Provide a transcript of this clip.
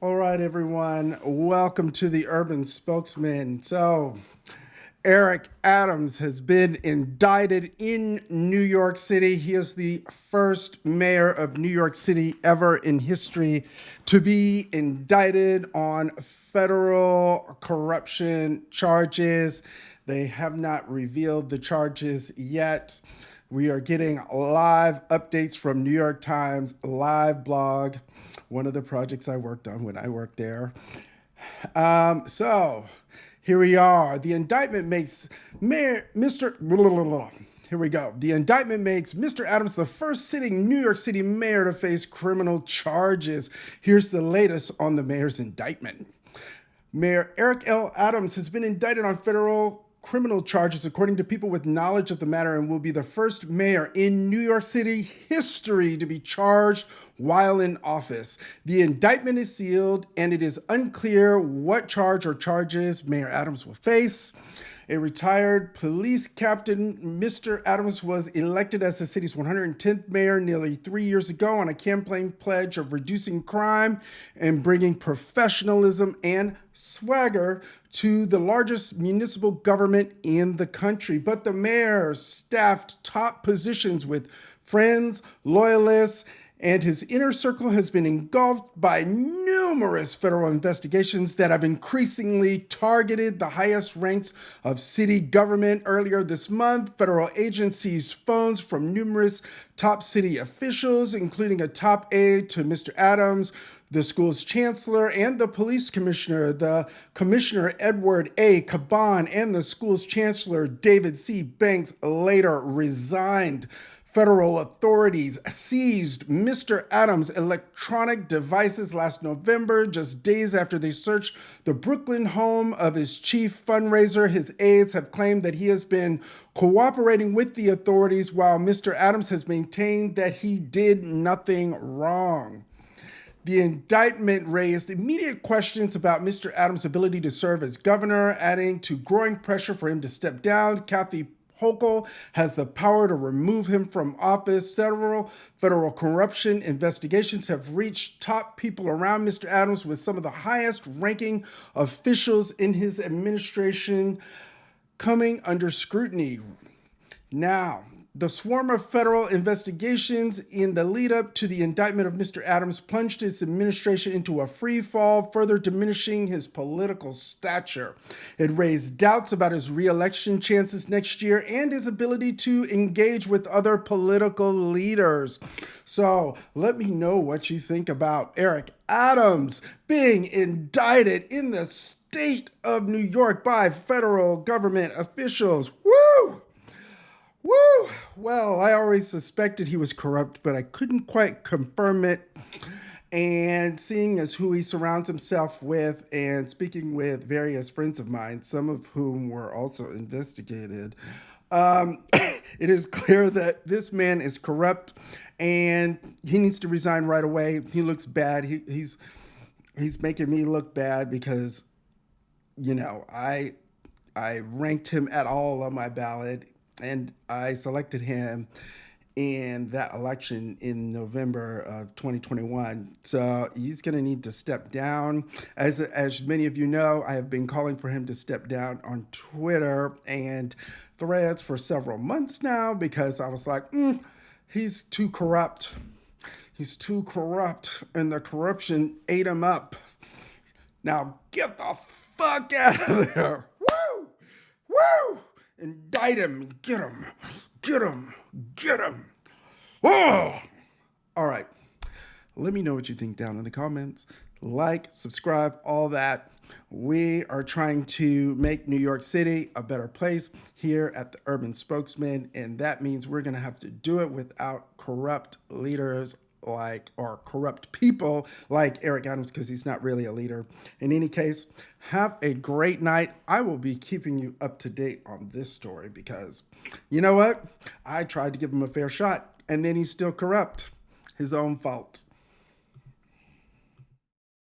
All right, everyone. Welcome to the Urban Spokesman. So, Eric Adams has been indicted in New York City. He is the first mayor of New York City ever in history to be indicted on federal corruption charges. They have not revealed the charges yet. We are getting live updates from New York Times Live blog, one of the projects I worked on when I worked there. So here we are. The indictment makes Mayor Mr. Here we go. The indictment makes Mr. Adams the first sitting New York City mayor to face criminal charges. Here's the latest on the mayor's indictment. Mayor Eric L. Adams has been indicted on federal criminal charges, according to people with knowledge of the matter, and will be the first mayor in New York City history to be charged while in office. The indictment is sealed, and it is unclear what charge or charges Mayor Adams will face. A retired police captain, Mr. Adams was elected as the city's 110th mayor nearly 3 years ago on a campaign pledge of reducing crime and bringing professionalism and swagger to the largest municipal government in the country. But the mayor staffed top positions with friends, loyalists, and his inner circle has been engulfed by numerous federal investigations that have increasingly targeted the highest ranks of city government. Earlier this month, federal agents seized phones from numerous top city officials, including a top aide to Mr. Adams, the school's chancellor, and the police commissioner. The commissioner, Edward A. Caban, and the school's chancellor, David C. Banks, later resigned. Federal authorities seized Mr. Adams' electronic devices last November, just days after they searched the Brooklyn home of his chief fundraiser. His aides have claimed that he has been cooperating with the authorities, while Mr. Adams has maintained that he did nothing wrong. The indictment raised immediate questions about Mr. Adams' ability to serve as governor, adding to growing pressure for him to step down. Kathy Hochul has the power to remove him from office. Several federal corruption investigations have reached top people around Mr. Adams, with some of the highest ranking officials in his administration coming under scrutiny. Now, the swarm of federal investigations in the lead up to the indictment of Mr. Adams plunged his administration into a free fall, further diminishing his political stature. It raised doubts about his re-election chances next year and his ability to engage with other political leaders. So let me know what you think about Eric Adams being indicted in the state of New York by federal government officials. Woo! Woo! Well, I always suspected he was corrupt, but I couldn't quite confirm it. And seeing as who he surrounds himself with and speaking with various friends of mine, some of whom were also investigated, it is clear that this man is corrupt and he needs to resign right away. He looks bad. He's making me look bad because, I ranked him at all on my ballot, and I selected him in that election in November of 2021. So he's going to need to step down. As many of you know, I have been calling for him to step down on Twitter and Threads for several months now, because I was like, he's too corrupt. He's too corrupt, and the corruption ate him up. Now get the fuck out of there. Woo! Woo! Indict him. Get him. Get him. Get him. Oh! All right. Let me know what you think down in the comments. Like, subscribe, all that. We are trying to make New York City a better place here at the Urban Spokesman, and that means we're going to have to do it without corrupt leaders or corrupt people like Eric Adams, because he's not really a leader. In any case, have a great night. I will be keeping you up to date on this story because, you know what? I tried to give him a fair shot, and then he's still corrupt. His own fault.